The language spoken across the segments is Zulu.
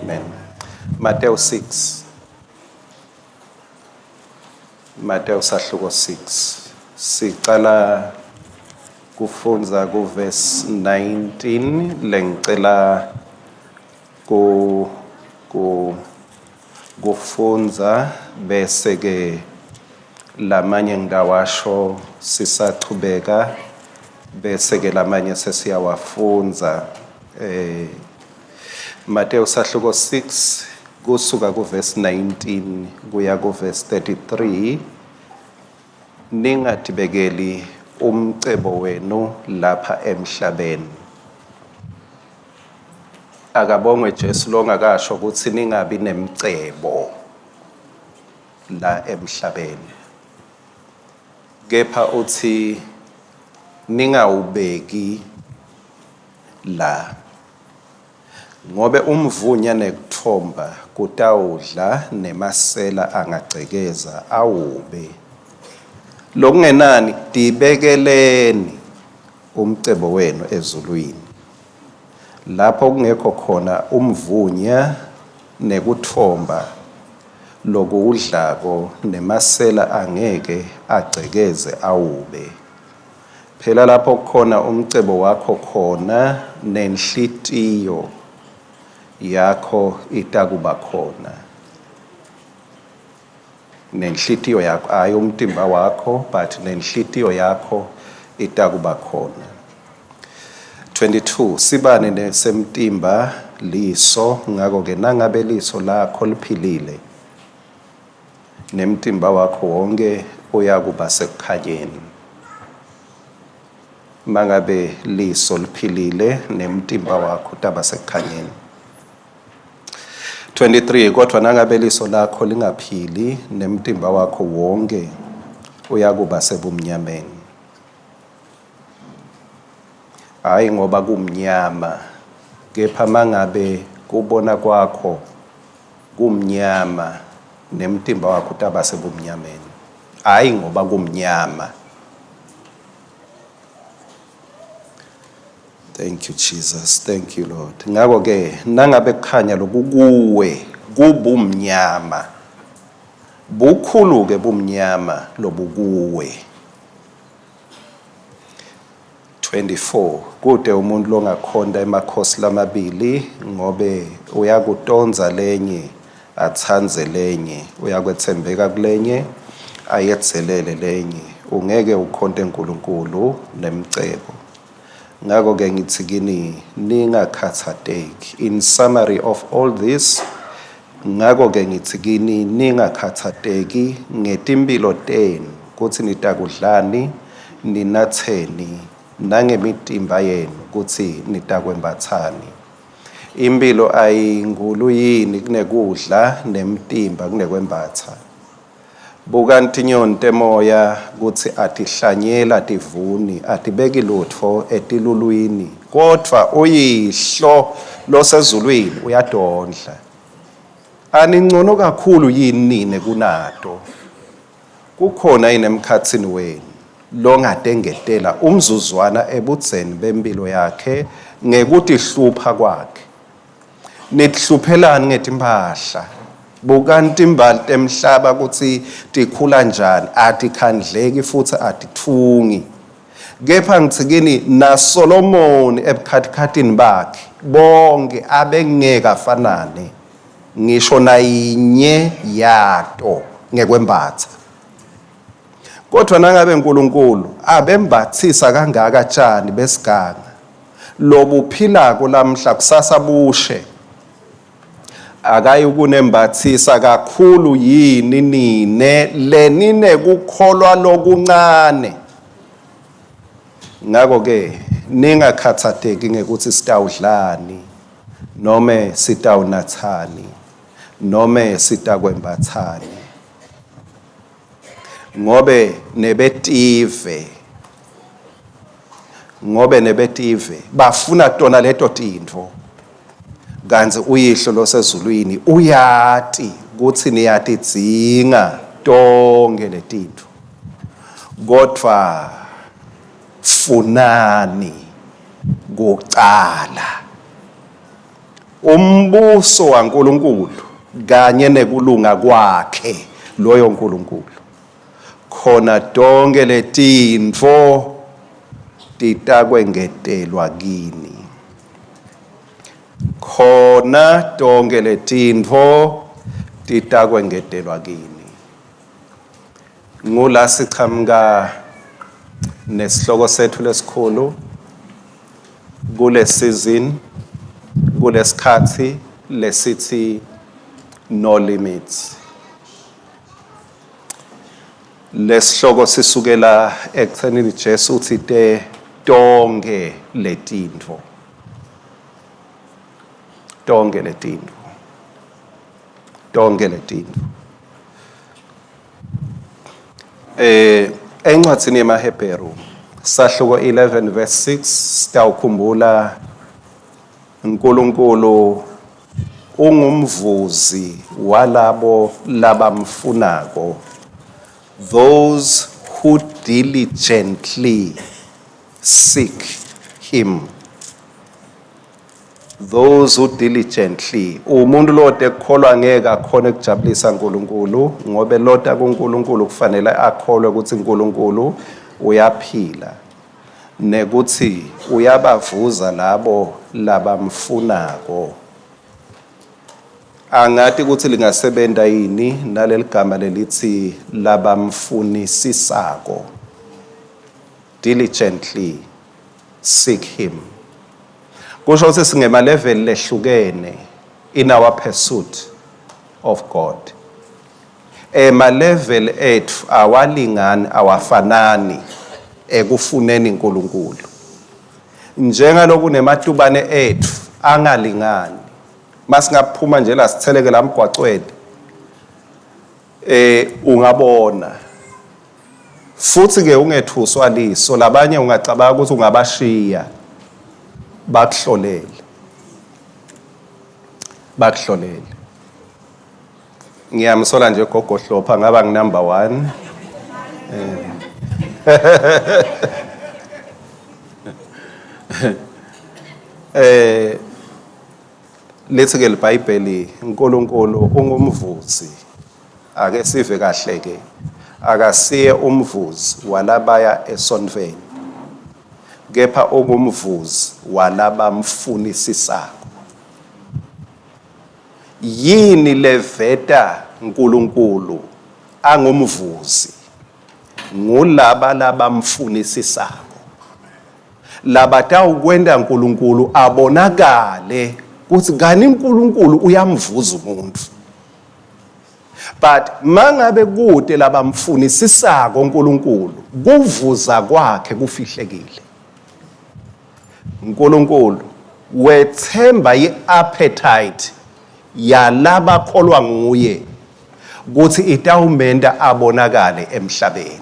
Amen. Matthew 6. Matthew sahluko 6. Siqala kufunza verse 19 lengicela kufunza bese ke lamanye ngidawasho sisachubeka bese ke lamanye sesiyawafunza Matthew sahluko 6 kusuka verse 19 kuya verse 33 ningatibekeli umcebo wenu lapha emhlabeni. Akabongwe Jesu longakasho ukuthi ningabi nemcebo la emhlabeni. Kepha uthi ningawubeki la. Ngobe umvunya nekuthomba kutawudla nemasela angagcekeza awube. Lokungenani dibekeleni umcebo wenu ezulwini. Lapho kungekho khona umvunya nekuthomba lokudlako nemasela angeke agcekeze awube. Phela lapho khona umcebo wakho khona nenhlitiyo yakho itakuba khona. Nenhlitiyo yakho ayi umtimba wakho but nenhlitiyo yakho itakuba khona. 22 sibane nesemtimba liso ngako ke nangabe liso lakho liphilile nemtimba wakho wonke uyakuba sekukhanyeni. Mangabe liso liphilile nemtimba wakho utaba sekukhanyeni. 23 kodwa nangabe liso lakho lingaphili nemtimba wakho wonke uyakuba sebumnyameni. Hayi ngoba kumnyama kepha mangabe kubona kwakho kumnyama nemtimba wakho utaba sebumnyameni. Hayi ngoba kumnyama. Thank you Jesus. Thank you Lord. Ngako ke nangabe kukhanya lokukuwe kubumnyama. Bukhulu ke bumnyama lobukuwe. 24 kude umuntu longakhonda emakhosi lamabili ngobe uyakutonza lenye athanze lenye uyakwethembeka kulenye ayethelele lenye ungeke ukhonte uNkulunkulu nemcebo. Ngako ke ngithi kini ningakhathateki. In summary of all this ngako ke ngithi kini ningakhathateki ngetimpilo tenu kuthi nitakudlani ninatheni nangemitimba yenu kuthi nitakwembathani. Impilo ayinkulu yini kunekudla nemtimba kunekwembatha. Bukanti inyoni emoya kuthi atihlanyela ativuni atibeki lutho etilulwini kodwa uyihlo losezulwini uyadondla. Aningcono kakhulu yini nine kunato. Kukhona yini emkhatsini wenu longatengetela umzuzwana ebudzeni bempilo yakhe ngekuthi hlupha kwakhe. Nithluphelani ngetimpahla. Bukanti imbali temhlaba kuthi tikhula njani atikhandleki futhi atithungi. Kepha ngithi kini na Solomon ebukhathikhathini bakhe bonke abengeke afanane ngisho nayinye yato ngekwembatha. Kodwa nangabe uNkulunkulu abembathisa kangaka tshani besiganga lobuphilako lamhla kusasa bushe akayi ukunembathisa kakhulu yini nine lenine kukholwa lokuncane. Ngako ke ningakhathateki ngekuthi sitawudlani noma sitawunathani noma sitakwembathani. Ngobe nebetive bafuna tona leto tintfo. Kanzi uyihlo losezulwini uyati kuthi niyatidzinga tonke letintfo. Kodwa funani kucala umbuso waNkulunkulu kanye nekulunga kwakhe loyo uNkulunkulu. Khona tonke letintfo titakwengetelwa kini. Khona tonke letintfo titakwengetelwa kini. Ngula sichamuka nesihloko sethu lesikhulu kule season kulesikhathi lesithi no limits. Lesihloko sisukela ekuthenini Jesu uthi tonke letintfo. Tonke letintfo. Tonke letintfo. Encwadini yemaHebheru sahluko 11 verse 6 sitawukhumbula uNkulunkulu ungumvuzi walabo labamfunako, those who diligently seek him. Those who diligently. Umuntu lode ekholwa ngeke akhona ukujabulisa uNkulunkulu ngoba lota kuNkulunkulu kufanele akholwe ukuthi uNkulunkulu uyaphila nekuthi uyabavuza labo labamfunako. Angathi ukuthi lingasebenta yini naleli gama lelithi labamfunisisako. Diligently seek him. Kusho ukuthi singema level lehlukene in our pursuit of God. Ma level ethu awalingani awafanani ekufuneni uNkulunkulu. Njengalokhu nematubane ethu angalingani. Masingaphuma nje la sitheleke la mgwaqweni ungabona. Futhi ke ungethuswa liso labanye ungacabanga ukuthi ungabashiya bakuhlolele. Bakuhlolele. Ngiyamsola nje gogo Hlopha ngaba number 1. Lethe ke iBhayibheli uNkulunkulu ungumvuzi. Ake sive kahle ke. Akasiye umvuzi walabaya esonveni. Kepha ungumvuzi walabamfunisisako. Yini leveta uNkulunkulu angumvuzi ngulaba labamfunisisako. Labata ukwenda uNkulunkulu abonakale ukuthi ngani uNkulunkulu uyamvuza umuntu. But mangabe kude labamfunisisako uNkulunkulu kuvuza kwakhe kufihlekile. uNkulunkulu wethemba iappetite yalaba kholwa nguye ukuthi itawumenda abonakale emhlabeni.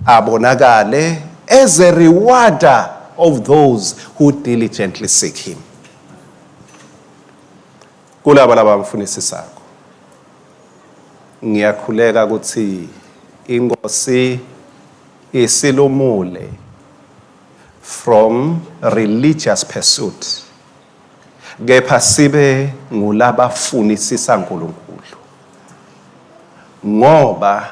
Abonakale as a rewarder of those who diligently seek him. Kulaba labamfunisisako. Ngiyakhuleka ukuthi inkosi isilumule from religious pursuit. Kepha sibe ngulabafunisisa uNkulunkulu. Ngoba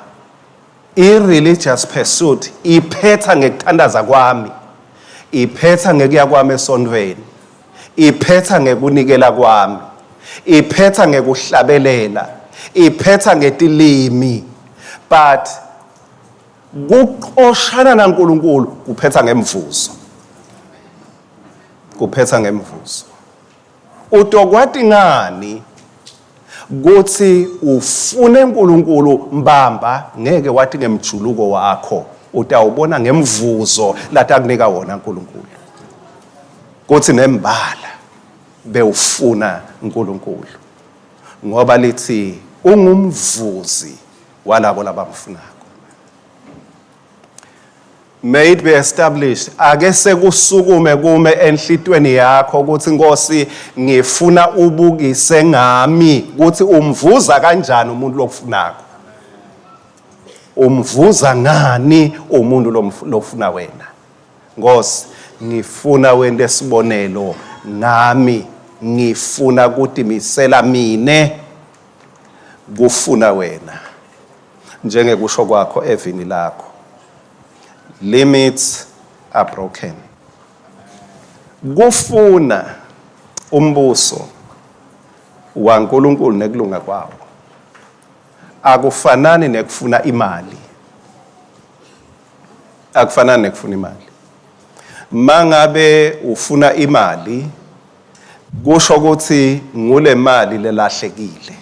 i-religious pursuit iphetha ngekuthandaza kwami, iphetha ngekuya kwami esonweni, iphetha ngekunikela kwami, iphetha ngekuhlabelela, iphetha ngetilimi. But kuqoshana naNkulunkulu kuphetha ngemvuzo. Kuphetha ngemvuzo. Utokwati ngani kuthi ufune uNkulunkulu mbamba ngeke wathi ngemjuluko wakho utawubona ngemvuzo latakunika wona uNkulunkulu. Kuthi nembala bewufuna uNkulunkulu ngoba lithi ungumvuzi walabo labamfunako. May it be established. Ake sekusukume kume enhlitweni yakho ukuthi Nkosi ngifuna ubukise ngami ukuthi umvuza kanjani umuntu lokufunako. Umvuza ngani umuntu lofuna wena. Nkosi ngifuna wende sibonelo ngami ngifuna kudimisela mine kufuna wena njengekusho kwakho evini lakho. Limits are broken. Kufuna umbuso WaNkulunkulu nekulunga kwawo akufanani nekufuna imali. Akufanani nekufuna imali. Mangabe ufuna imali kusho ukuthi ngule mali lelahlekile.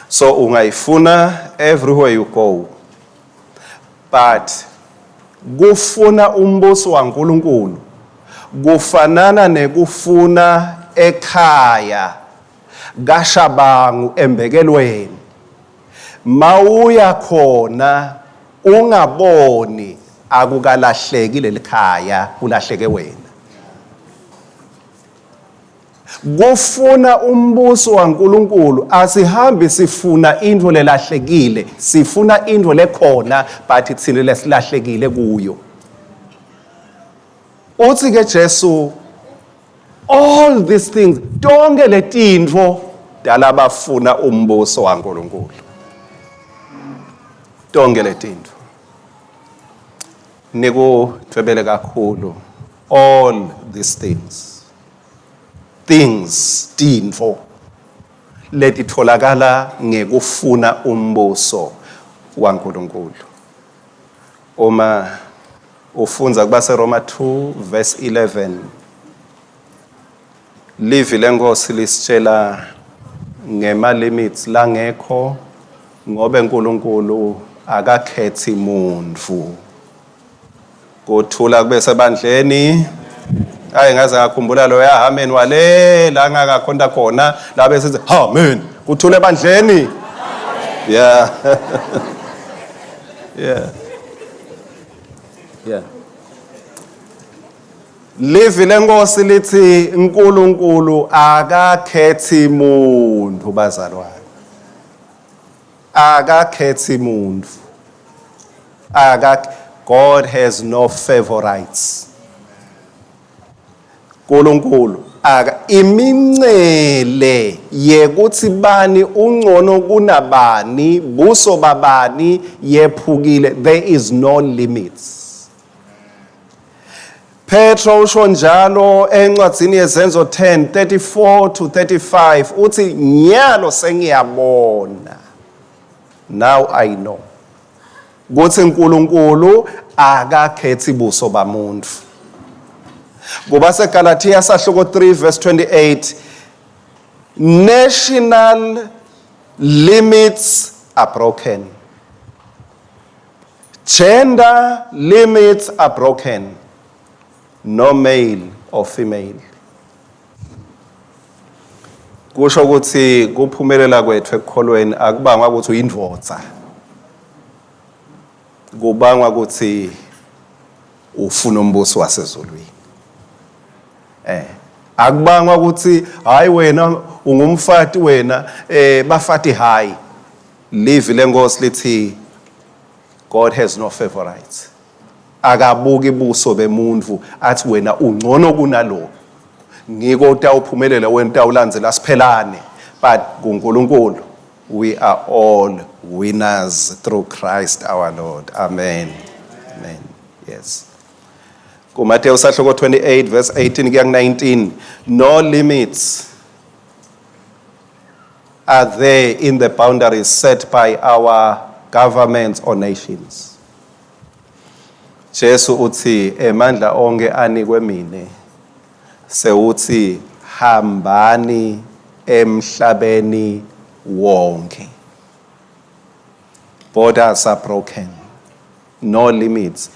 So ungayifuna everywhere you go. But kufuna umbuso WaNkulunkulu kufanana nekufuna ekhaya kaShabangu embekelweni. Mawuya khona ungaboni akukalahleki lelikhaya, kulahleke wena. Kufuna umbuso WaNkulunkulu asihambi sifuna indlu lelahlekile, sifuna indlu lekhona but thina lesilahlekile kuyo. Uthi ke Jesu, all these things tonke letintfo dala bafuna umbuso WaNkulunkulu. Tonke letintfo. Nikudwebele kakhulu all these things tintfo letitholakala ngekufuna umbuso WaNkulunkulu. Uma ufunza kubase Roma 2 verse 11, livi lenkosi lisitshela ngema limits langekho ngobe uNkulunkulu akakhethi muntu. Kuthula kube sebandleni. Hayi ngaze ngakhumbula lo amen wale la ngakakhonda khona la bese amen kuthule ebandleni. Yeah. Yeah. Livi lenkosi lithi uNkulunkulu akakhethi muntu bazalwane. Akakhethi muntu. God has no favorites. uNkulunkulu imincele yekuthi bani ungcono kunabani buso babani yephukile, there is no limits. Petro usho njalo encwadzini yezenzo 10:34-35 uthi nyalo sengiyabona, now I know ukuthi uNkulunkulu akakhethi buso bamuntu. Kuba seGalatia sahluko 3 verse 28, national limits are broken, gender limits are broken, no male or female. Kusho ukuthi kuphumelela kwethu ekukholweni akubangwa ukuthi uyindvodza, kubangwa ukuthi ufuna umbuso wasezulwini. Akubangwa ukuthi hayi wena ungumfati wena bafati hayi. Livi lenkosi lithi God has no favorites. Akabuki buso bemuntu athi wena ungcono kunalo, ngiko utawuphumelela wena utawulandzela siphelane. But kuNkulunkulu we are all winners through Christ our Lord. Amen. Amen. Yes. Matthew sahluko 28 verse 18 kuya 19, no limits are there in the boundaries set by our governments or nations. Jesu uthi emandla onke anikwe mine sewuthi hambani emhlabeni wonke. Borders are broken, no limits.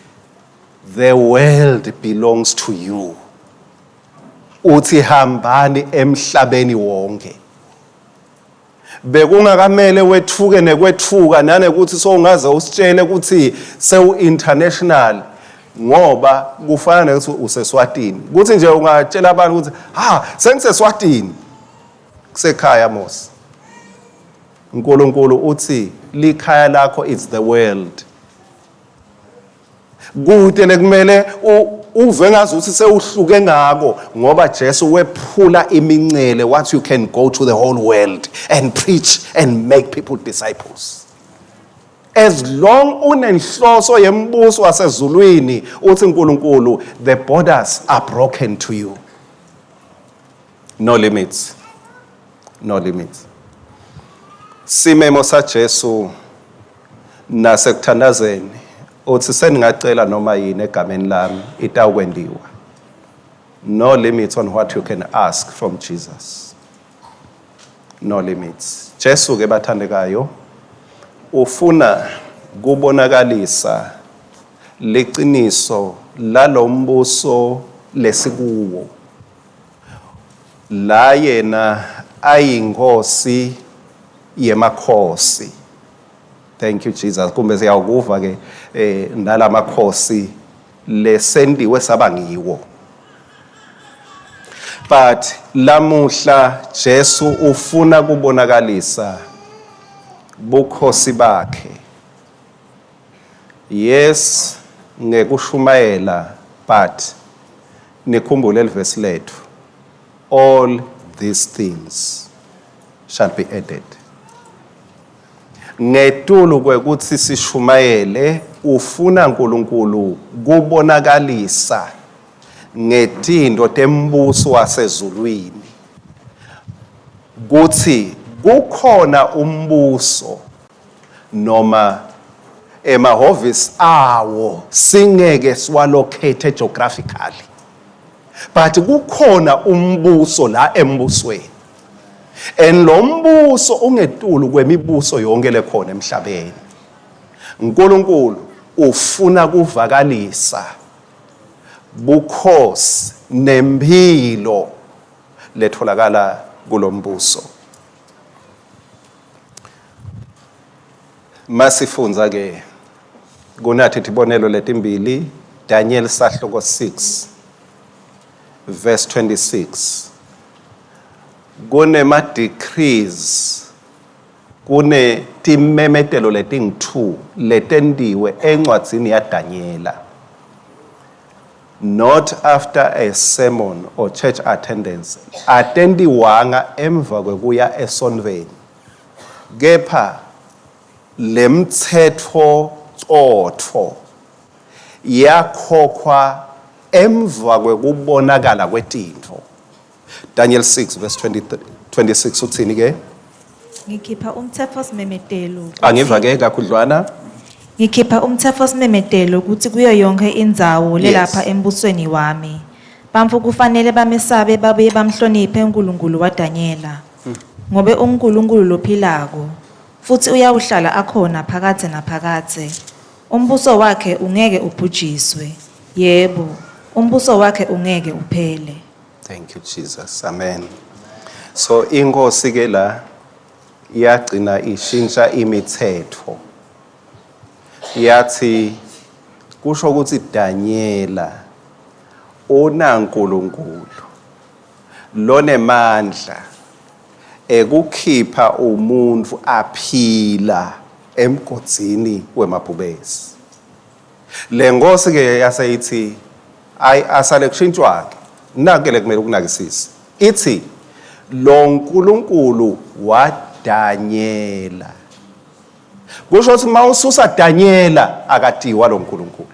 The world belongs to you. Uthi hambani emhlabeni wonke. Bekungakamele wethuke nekwethuka nanekuthi songaze usitshele ukuthi sewu international ngoba kufana ukuthi useSwatini. Kuthi nje ungatshela abantu ukuthi sengiseswatini kusekhaya mos. uNkulunkulu uthi likhaya lakho it's the world. Kude nekumele uve ngazuthi sewuhluke ngako ngoba Jesu wephula imincele what you can go to the whole world and preach and make people disciples. As long unenhloso yembuso wasezulwini uthi uNkulunkulu, the borders are broken to you. No limits. No limits. Simemo sa Jesu nasekuthandazeni uthi seningacela noma yini egameni lami itawukwendiwa. No limits on what you can ask from Jesus. No limits. Jesu ke bathandekayo ufuna kubonakalisa leqiniso lalombuso lesikuwo. La yena ayinkosi yemakhosi. Thank you Jesus. Kumbe siyakuva ke nalamakhosi lesendiwe sabangiwo. But lamuhla Jesu ufuna kubonakalisa bukhosi bakhe. Yes, ngekushumayela, but nikhumbule verse lethu. All these things shall be added. Ngetulu kwekuthi sishumayele ufuna uNkulunkulu kubonakalisa ngetindo tembuso wasezulwini kuthi kukhona umbuso noma emahhovisi awo singeke swalocate geographically, but kukhona umbuso la embusweni. And lo mbuso ungetulu kwemibuso yonke lekhona emhlabeni. uNkulunkulu ufuna kuvakalisa bukhosi nempilo letholakala kulombuso. Masifunza ke kunathi tibonelo letimbili, Daniel sahloko 6 verse 26. Kune decrees, kune timemetelo leting2 letendiwe encwadzini ya Daniela. Not after a sermon or church attendance, attendiwanga emva kwekuya esonweni. Kepha lemthetho otho yakhokhwa emva kwekubonakala kwetintfo. Daniel 6 verse 26 uthini ke? Ngikhipha umthetho simemetelo. Angiva ke kakhudlwana. Ngikhipha umthetho simemetelo ukuthi kuyo yonke indzawo lelapha embusweni wami. Bamfu kufanele bamesabe babuye bamhloniphe uNkulunkulu wa Daniela. Ngobe uNkulunkulu lophilako futhi uyawuhlala akhona phakathe naphakathe. Umbuso wakhe ungeke ubhujiswe. Yebo, umbuso wakhe ungeke uphele. Thank you Jesus. Amen. So inkosi ke la yagcina ishintsha imithetho. Yathi kusho ukuthi Daniela uNkulunkulu lonemandla ekukhipha umuntu aphila emgodzini wemabhubesi. Lenkosi ke yaseyithi asale kushintshwake. Nakele kumele ukunakisisa. Ithi lo uNkulunkulu wa Daniela. Kusho ukuthi mawususa Daniela akatiwa lo uNkulunkulu.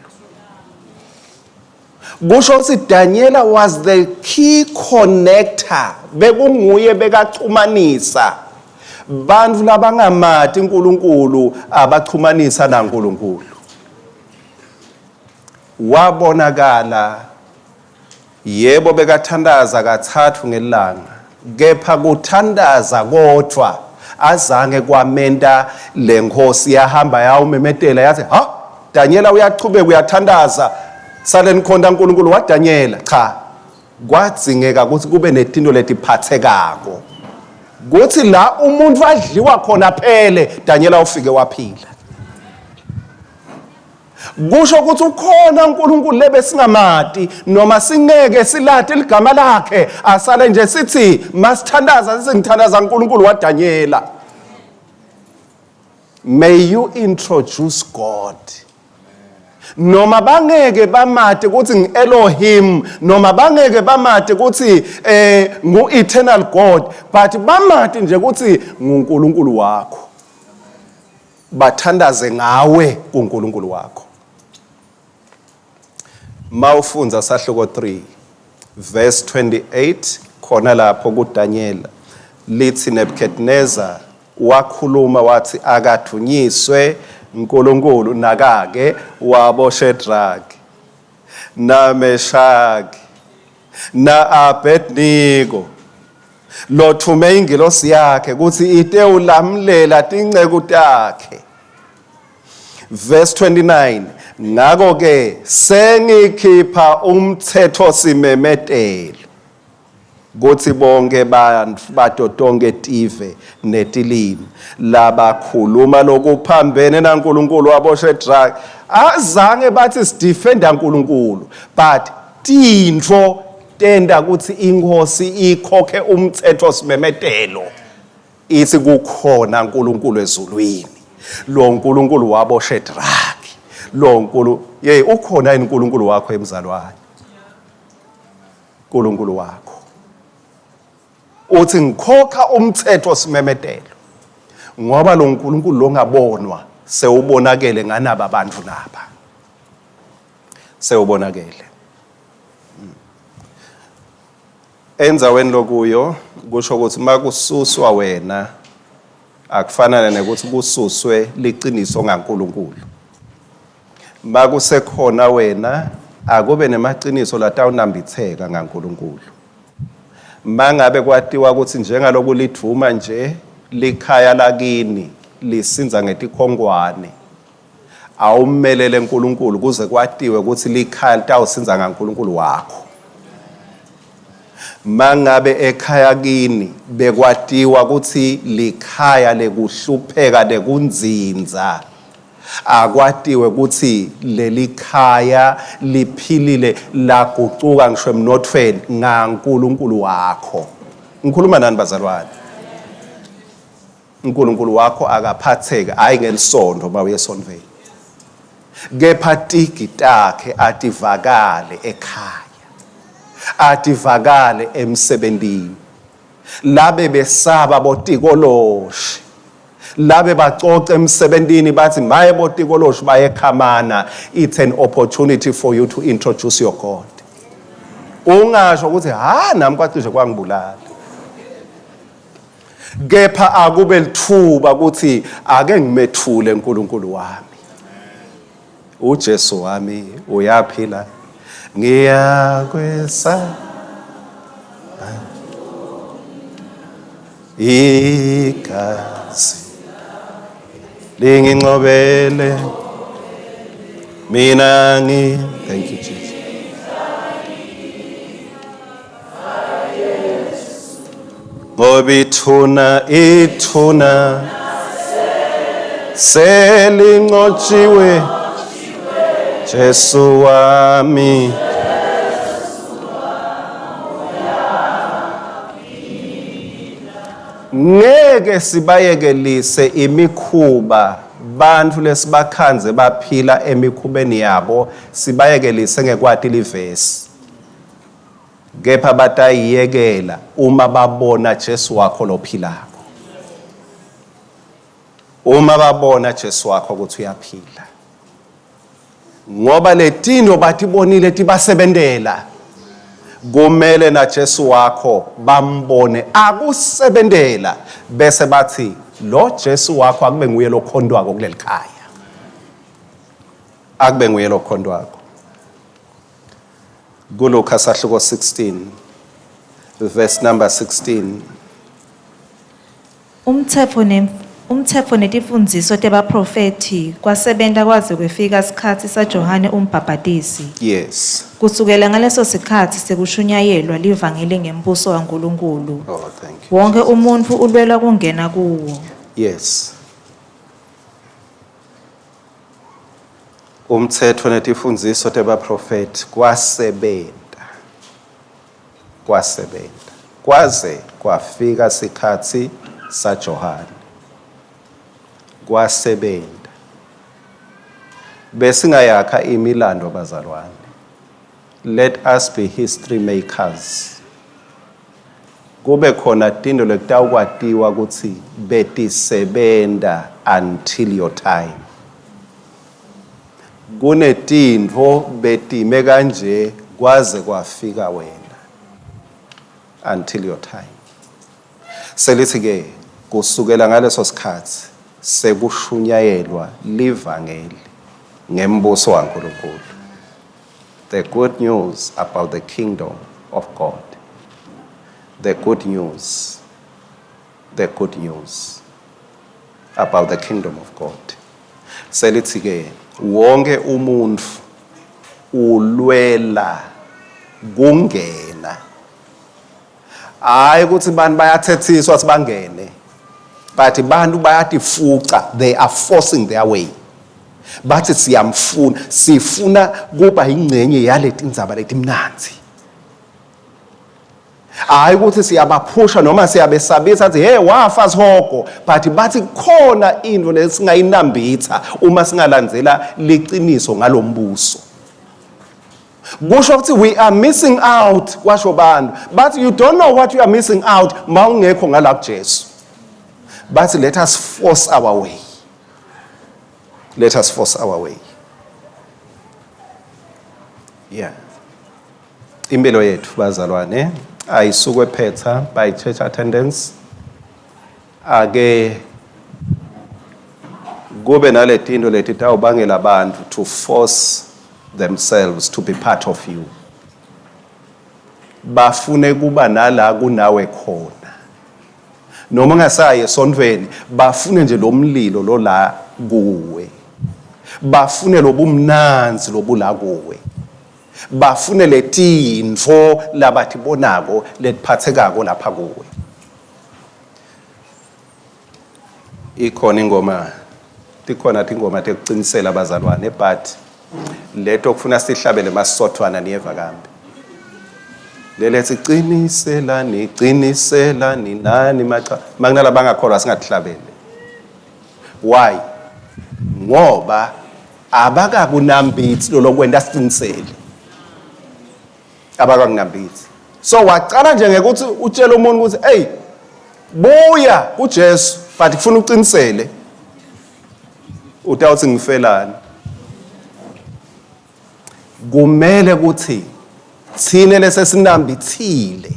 Kusho ukuthi Daniela was the key connector. Bekunguye bekaxhumanisa bantu labangamati uNkulunkulu abaxhumanisa naNkulunkulu. Wabonakala yebo bekathandaza kathathu ngelanga, kepha kuthandaza kodwa azange kwamenta lenkosi yahamba yawumemetela yathi ha Daniela uyachubeka uyathandaza sale nikhonda uNkulunkulu wa Daniela. Cha, kwadzingeka ukuthi kube netinto letiphathekako kuthi la umuntu adliwa khona phele Daniela ufike waphila. Kusho ukuthi ukhona uNkulunkulu lebesingamati noma singeke silade ligama lakhe asale nje sithi masithandaza singithandaza uNkulunkulu wa Daniela. May you introduce God. noma bangeke bamate ukuthi ngi-Elohim noma bangeke bamate ukuthi ngu-eternal God, but bamate nje ukuthi nguNkulunkulu wakho, bathandaze ngawe kuNkulunkulu wakho. Mawufunza sahluko 3 verse 28 khona lapho kuDaniel lithi Nebuchadnezzar wakhuluma wathi akathunyiswe uNkulunkulu nakake wabo Shadrach na Meshach na Abednego lothume ingilosi yakhe ukuthi ite ulamlela tinceku takhe. Verse 29 ngako ke sengikhipha umthetho simemetelo kuthi bonke badotonke tive netilimi labakhuluma lokuphambene naNkulunkulu wabo Shadrach azange bathi sidefenda uNkulunkulu, but tintfo tenda ukuthi inkosi ikhokhe umthetho simemetelo ithi kukhona uNkulunkulu ezulwini, lo uNkulunkulu wabo Shadrach, lo ukhona yini uNkulunkulu wakho emzalwane? uNkulunkulu wakho uthi ngikhokha umthetho simemetelo ngoba lo uNkulunkulu lo ngabonwa sewubonakele nganaba abantu laba, sewubonakele. Enzaweni lokuyo kusho ukuthi makususwa wena akufanana nekuthi kususwe liqiniso ngaNkulunkulu. Makusekhona wena akube nemaqiniso latawunambitheka ngaNkulunkulu. Mangabe kwatiwa ukuthi njengaloku lidvuma nje likhaya lakini lisinza ngetikhongwane awumelele uNkulunkulu kuze kwatiwe ukuthi likhaya litawusinza ngaNkulunkulu wakho. Mangabe ekhaya kini bekwatiwa ukuthi likhaya lekuhlupheka lekunzinza akwatiwe ukuthi leli khaya liphilile lagucuka ngisho emnothweni ngaNkulunkulu wakho. Ngikhuluma nani bazalwane? uNkulunkulu wakho akaphatheka hayi ngelisondo mawuye esondweni, kepha tigi takhe ativakale ekhaya, ativakale emsebentini, labe besaba botikoloshi, labe bacoce emsebentini bathi maye botikoloshi bayekhamana. It's an opportunity for you to introduce your God. Ungasho ukuthi nami kwacishe kwangibulala, kepha akube lithuba ukuthi ake ngimethule uNkulunkulu wami, uJesu wami uyaphila, ngiyakwesa igazi lingingcobele mina thank you Jesus. Ngoba ithuna selingcotshiwe Jesu wami, ngeke sibayekelise imikhuba bantu lesibakhanze baphila emikhubeni yabo, sibayekelise ngekwati livesi, kepha batayiyekela uma babona Jesu wakho lophilako, uma babona Jesu wakho ukuthi uyaphila. Ngoba letino batibonile tibasebentela, kumele na Jesu wakho bambone akusebentela bese bathi lo Jesu wakho akube nguye lokhondwako kuleli khaya, akube nguye lokhondwako. Luka sahluko 16 verse number 16. Umthetho netifundziso tebaprofeti kwasebenta kwaze kwefika isikhathi saJohane uMbhaphatisi. Yes. Kusukela ngaleso sikhathi sekushunyayelwa livangeli ngembuso kaNkulunkulu. Oh, thank you. Wonke umuntu ulwela kungena kuwo. Yes. Umthetho netifundziso tebaprofeti kwasebenta kwaze kwafika isikhathi saJohane, kwasebenta. Besingayakha imilando bazalwane. Let us be history makers. Kube khona tindo lekutawukwatiwa ukuthi betisebenta until your time. Kunetindvo betime kanje kwaze kwafika wena until your time. Selithi ke kusukela ngaleso sikhathi sekushunyayelwa livangeli ngembuso waNkulunkulu. The good news about the kingdom of God. The good news about the kingdom of God. Selithi ke wonke umuntu ulwela kungena. Hayi ukuthi abantu bayathethiswa sibangene. But abantu bayatifuca, they are forcing their way. Bathi sifuna kuba ingcenye yaleti indzaba letimnanzi. Hayi ukuthi siyabaphusha noma siyabesabisa athi hey wafa sihoko, but bathi khona into lesingayinambitha uma singalandzela liqiniso ngalombuso. Kusho ukuthi we are missing out kwasho bantu, but you don't know what you are missing out mawungekho ngala kuJesu. But let us force our way. Let us force our way. Yeah. Impilo yethu bazalwane ayisukwe phetha by church attendance. Ake kube naletindo letitawubangela abantu to force themselves to be part of you. Bafune kuba nala kunawe khona. Noma ngasaye esontweni bafune nje lo mlilo lo la kuwe. Bafune lobumnanzi lobula kuwe. Bafune letindvo labatibonako letiphathekako lapha kuwe. Tikhona tingoma tekucinisela abazalwane, but leto kufuna sihlabele masothwana niyeva kambe. Lelethi qiniselani nani makunala bangakholwa singahlabele. Why? Ngoba abakakunambithi lokwenda siqinisele. Abakakunambithi. So waqala nje ngekuthi utshela umuntu ukuthi hey buya kuJesu but kufuna uqinisele. Utawuthi ngifelani. Kumele ukuthi thine lesesinambithile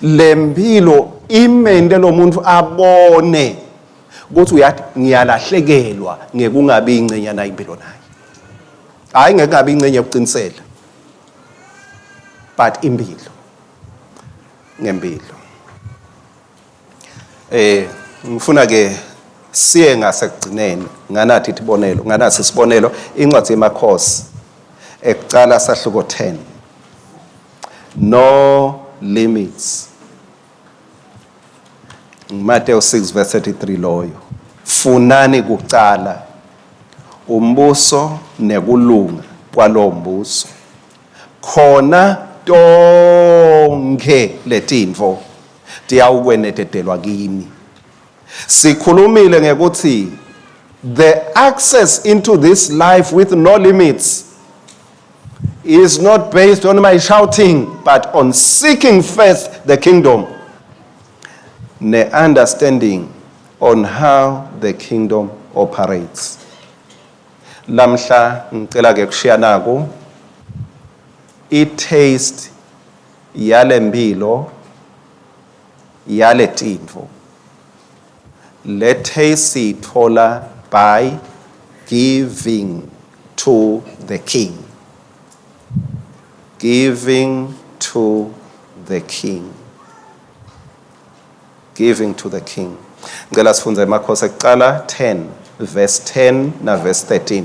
lempilo imende lo muntu abone ukuthi uyathi ngiyalahlekelwa ngekungabi ingcenye nayo impilo nayo. Hayi ngekungabi ingcenye yokuqinisela, but impilo ngempilo. Ngifuna ke siye ngasekugcineni nganathi tibonelo nganathi sibonelo incwadi yemakhosi ekucala sahluko 10. No limits. Matthew 6 verse 33 loyo. Funani kucala umbuso nekulunga kwalo mbuso. Khona tonke letindvo tiyawukwenetetelwa kini. Sikhulumile ngekuthi the access into this life with no limits is not based on my shouting, but on seeking first the kingdom. The understanding on how the kingdom operates. Lamhla ngicela ke kushiya nako i-taste yale mpilo yale tindvo. Le taste sithola by giving to the king. Giving to the king. Giving to the king. Ngicela sifunze emakhosi ekuqala 10 verse 10 na verse 13.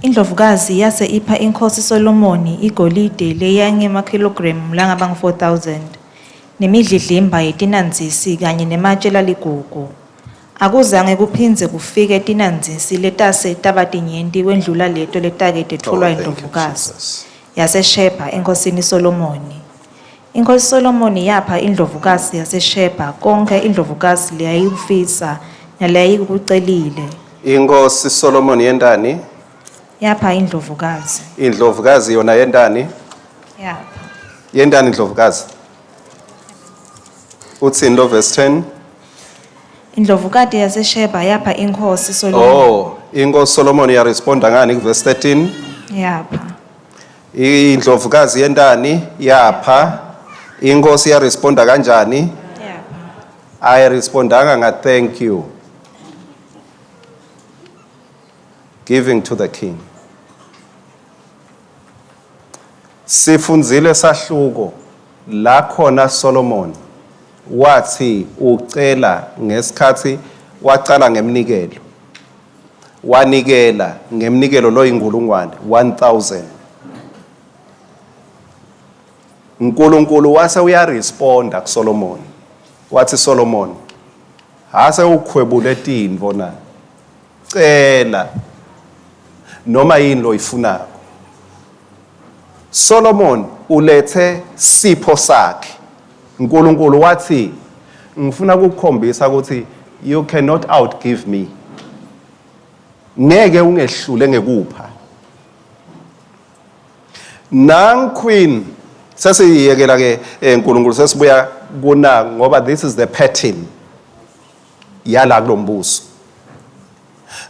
Indlovukazi yase ipha inkosi Solomoni igolide leyangemakhilogramu langaba ngu-4,000 nemidlidlimba yetinanzisi kanye nematshe laligugu. Akuzange kuphindze kufike tinanzisi letase tabatinyenti wendlula leto letake tetholwa indlovukazi yaseShebha enkosini Solomoni. Inkosi Solomoni yapha indlovukazi yaseShebha konke indlovukazi leyayikufisa naleyayikucelile Inkosi Solomon yendani? yapha indlovukazi. Indlovukazi yona yendani? Yapha. Yendani indlovukazi? Uthini lo verse 10? Indlovukati yaseSheba yapha inkosi Solomon. Oh, inkosi Solomon yaresponda ngani ku verse 13? Yapha. Indlovukazi yendani yapha. Inkosi yaresponda kanjani? Yapha. Ayirespondanga nga thank you. Giving to the king. Sifunzile sahluko la khona Solomon wathi ucela ngesikhathi wacala ngemnikelo. Wanikela ngemnikelo lo inkulungwane 1000. uNkulunkulu wase uyaresponda ku Solomon. Wathi Solomon, hase ukhwebule tindvo na. Cela noma yini lo ifunako. Solomon ulethe sipho sakhe. uNkulunkulu wathi ngifuna ukukhombisa ukuthi you cannot outgive me. Ngeke ungehlule ngekupha. Nang queen sesiyekela ke uNkulunkulu sesibuya kuna ngoba this is the pattern yala kulombuso.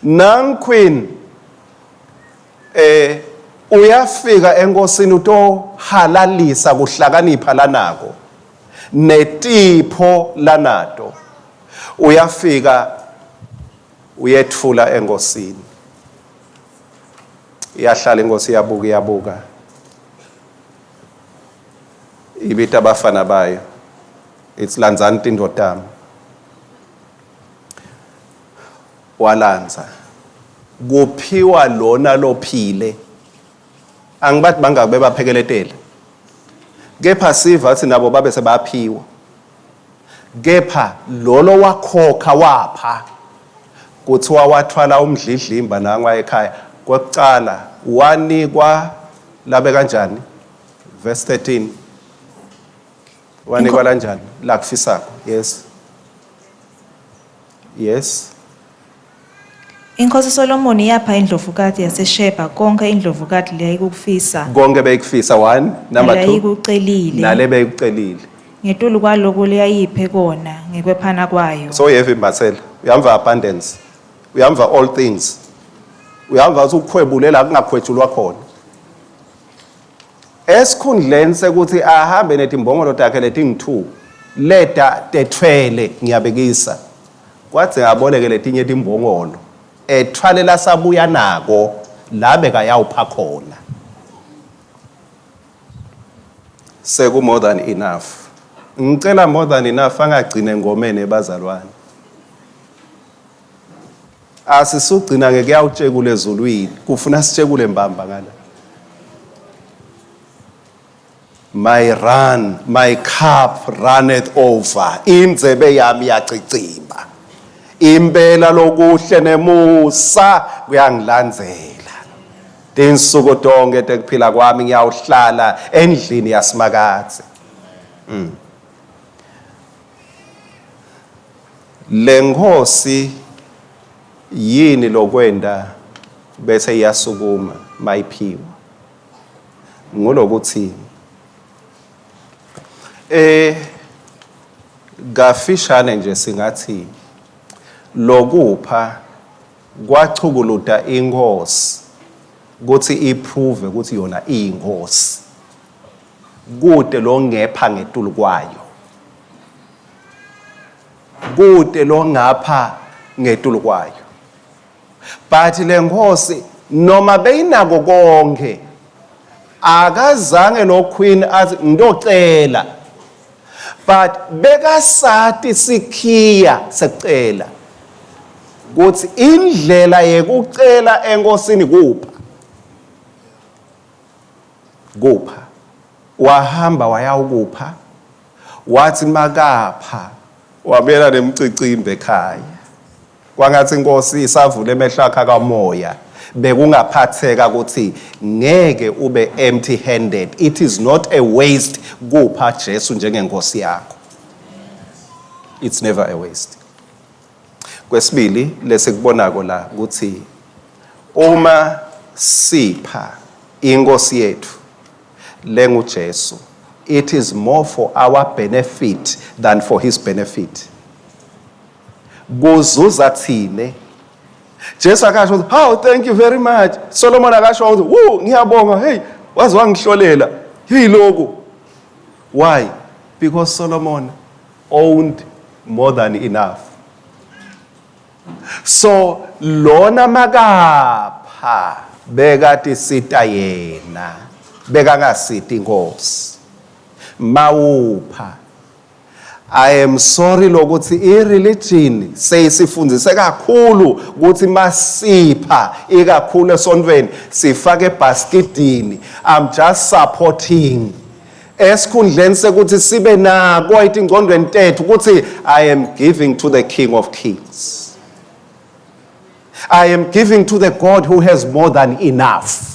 Nang queen uyafika enkosini utohalalisa kuhlakanipha lanako netipho lanato. Uyafika uyethula enkosini. Iyahlala inkosi iyabuka. Ibita abafana bayo. It's lanzani tindodami. Walanza. Kuphiwa lona lophile. Angibathi bangabe baphekeletela. Kepha siva athi nabo babe sebaphiwa. Kepha lolo wakhokha wapha. Kuthiwa wathwala umdlidlimba nangwa ekhaya. Kucala wanikwa labe kanjani? Verse 13. Wanikwa kanjani? La kufisako. Yes. Yes. Inkosi Solomon yapha indlovukati yaseSheba konke indlovukati leyayikufisa. Konke beyikufisa 1. Number 2. Leyayikucelile. Nale beyikucelile. Ngetulu kwaloko leyayiphe kona ngekwephana kwayo. So uyeva imbathela. Uyamva abundance. Uyamva all things. Uyamva ukukhwebulela kungakhwetshulwa khona. Esikhundleni sekuthi ahambe netimbongolo takhe leting2 leta tethwele ngiyabekisa. Kwathi ngaboleke letinye timbongolo. Ethwalela sabuya nako labe kayawupha khona. Seku more than enough. Ngicela more than enough angagcine ngomene ebazalwane. Asisugcina ngeke yawutshekule ezulwini, kufuna sitshekule mbamba ngala. My cup runneth over. Indzebe yami yacicimba. Impela lokuhle nemusa kuyangilandzela. Tinsuku tonke tekuphila kwami ngiyawuhlala endlini yasimakathe. Lenkosi yini lokwenda bese iyasukuma mayiphiwa. Ngolokuthi gafishane nje singathi lokupha kwachukuluta inkosi ukuthi iprove ukuthi yona iyinkosi kude lo ngepha ngetulu kwayo kude lo ngapha ngetulu kwayo but lenkosi noma beyinako konke akazange lo queen athi ngidocela but bekasati sikhiya secela ukuthi indlela yekucela enkosini kupha wahamba wayawukupha wathi makapha wabela nemcicimbe ekhaya kwangathi inkosi isavule emehlo akhe kamoya bekungaphatheka ukuthi ngeke ube empty handed. It is not a waste kupha Jesu njengenkosi yakho. It's never a waste. Kwesibili lesikubonako la ukuthi uma sipha inkosi yethu lenguJesu, it is more for our benefit than for his benefit. Kuzuza thine. Jesu akasho ukuthi, "Oh, thank you very much." Solomon akasho ukuthi, "Woo, ngiyabonga, hey, waze wangihlolela." Yiloko. Why? Because Solomon owned more than enough. So lona makapha bekati sita yena, bekangasita inkosi. Mawupha. I am sorry lokuthi i-religion seyisifundise kakhulu ukuthi masipha ikakhulu esontweni sifake ebaskidini. I'm just supporting. Esikhundleni sekuthi sibe nako ingqondweni tethu ukuthi I am giving to the King of Kings. I am giving to the God who has more than enough.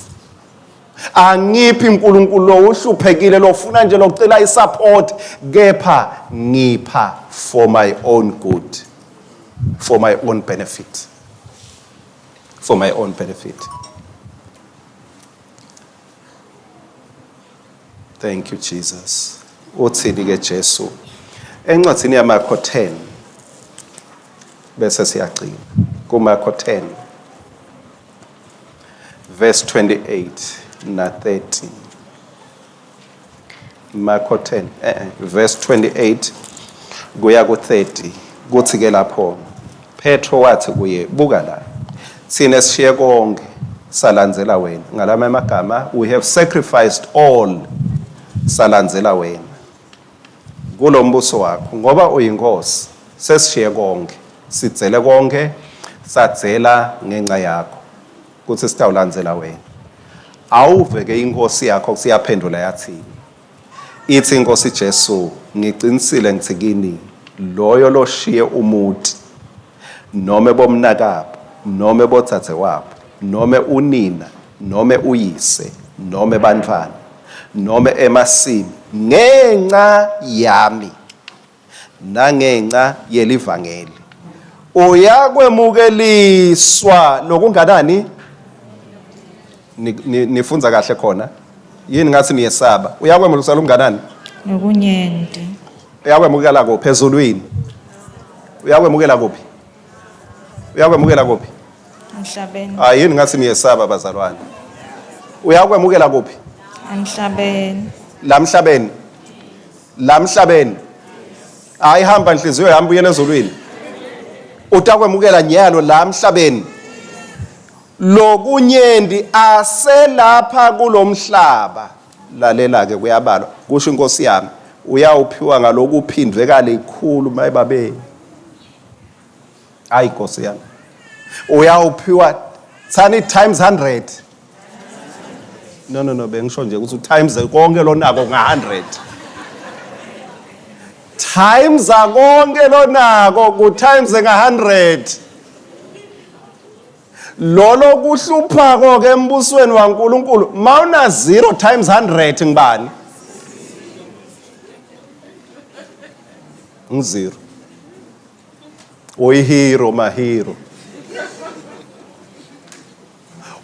Angiphi uNkulunkulu lo uhluphekile lofuna nje locela isupport, kepha ngipha for my own good, for my own benefit, for my own benefit. Thank you, Jesus. Uthini ke Jesu encwadini yaMarko 10 bese siyagcina kuMarko 10 verse 28 na 30. Marko 10 verse 28 kuya ku-30 kuthi ke lapho Petro wathi kuye, "Buka la, thina sishiye konke salandzela wena. Ngalama amagama, we have sacrificed all salandzela wena. Kulo mbuso wakho ngoba uyinkosi sesishiye konke, sidzele konke, sadzela ngenxa yakho kuthi sitawulandzela wena. Awuveke inkosi yakho siyaphendula yathi, ithi inkosi Jesu, ngiqinisile ngithi kini, loyo loshiye umuti nome bomnakabo nome bodzadzewabo nome unina nome uyise nome bantwana nome emasimi ngenxa yami nangenxa yelivangeli uyakwemukeliswa lokunganani." Nifunza kahle khona yini ngathi niyesaba. Uyakwemukeliswa lokunganani? Nokunyenti. Uyakwemukela kuphi ezulwini? Uyakwemukela kuphi? Uyakwemukela kuphi? Emhlabeni. Yini ngathi niyesaba bazalwane? Uyakwemukela kuphi? Emhlabeni. Lamhlabeni. Lamhlabeni. Ayihamba inhliziyo yami uyele ezulwini. Utakwemukela nyalo lamhlabeni. Lokunyendi aselapha kulomhlaba. Lalela ke kuyabalwa. Kusho inkosi yami, uyawuphiwa ngalokuphindwe kalikhulu mayibabe. Hayi inkosi yami. Uyawuphiwa thani times 100. No, bengisho nje ukuthi times konke lonako nga100. Times akonke lonako ku times nga100. Lolo kuhluphako ke embusweni waNkulunkulu mawuna 0 times 100 ngibani? Ngizero. Uyihero mahero.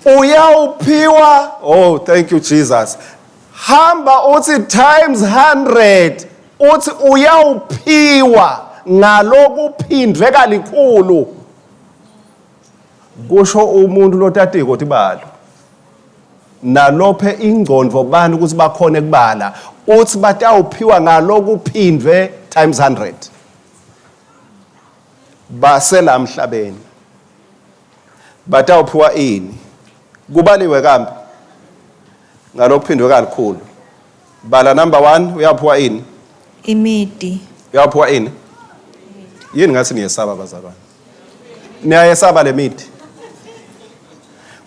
Uyawuphiwa, oh thank you Jesus. Hamba uthi times 100 uthi uyawuphiwa ngalokuphindwe kalikhulu. Kusho umuntu lotati ukuthi balo. Nalophe ingqondo bani ukuthi bakhona kubala. Uthi batawuphiwa ngalokuphindwe times 100. Basela emhlabeni. Batawuphiwa ini? Kubaliwe kambe ngalokuphindwe kalikhulu. Bala number 1 uyaphiwa ini? Imidi. Uyaphiwa ini? Yini ngathi niyesaba bazalwane? Niyayesaba le midi.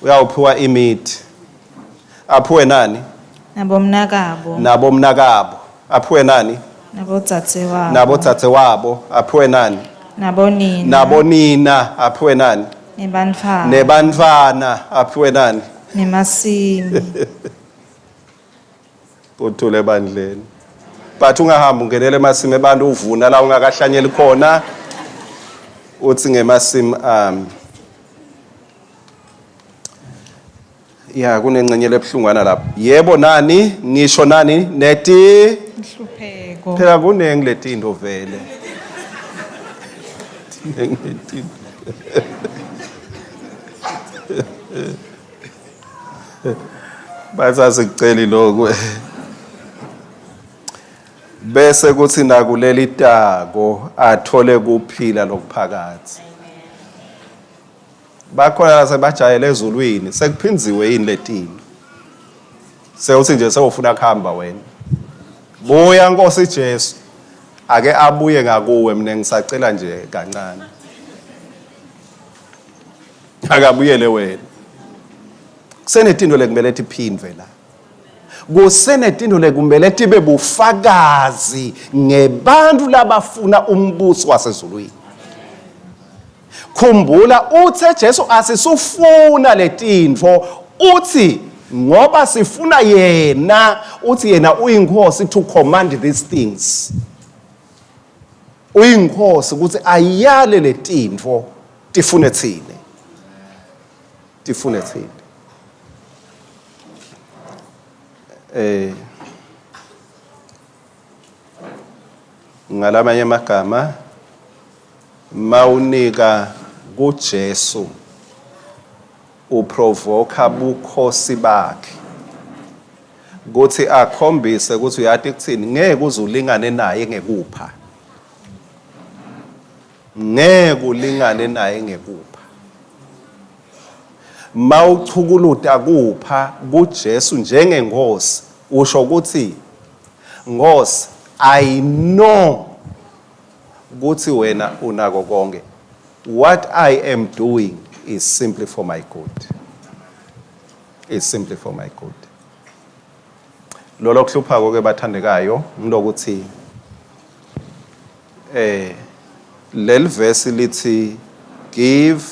Uyawuphiwa imidi. Aphiwe nani? Nabomnakabo. Nabomnakabo. Aphiwe nani? Nabodzadzewabo. Nabodzadzewabo. Aphiwe nani? Nabonina. Nabonina. Aphiwe nani? Nebantfwana. Nebantfwana. Aphiwe nani? Nemasimi. Uthule bandleni. But ungahamba ungenele emasimi ebantu uvuna la ungakahlanyeli khona. uthi ngemasim ya kunengcenye lebhlungwana lapha. Yebo nani ngisho nani neti Ihlupheko. phela kunengi letinto vele. Bazazi kucela lokho. Bese kuthi nakuleli tako athole kuphila lokuphakathi. Bakhona sebajayele ezulwini sekuphinziwe yini letini. Sewuthi nje sewufuna kuhamba wena. Buya Nkosi Jesu. Ake abuye ngakuwe mina ngisacela nje kancane. Akabuyele wena. Kusenetindo lekumele iphindwe la. Kusenetindo lekumele tibe bufakazi ngebantu labafuna umbuso wasezulwini. Khumbula uthi Jesu asisufuna letintfo uthi ngoba sifuna yena uthi yena uyinkosi to command these things. Uyinkosi ukuthi ayale letintfo tifune thine. Tifune thine. Ngalamanye amagama mawunika kuJesu uprovoka bukhosi bakhe kuthi akhombise ukuthi uyathi kuthini ngeke uzulingane naye ngekupha ngeke ulingane naye ngekupha mawuchukuluta kupha kuJesu njengenkosi usho ukuthi Nkosi I know ukuthi wena unako konke. What I am doing is simply for my good. It's simply for my good. Lolo kuhlupha ke bathandekayo ngilokuthi leli verse lithi give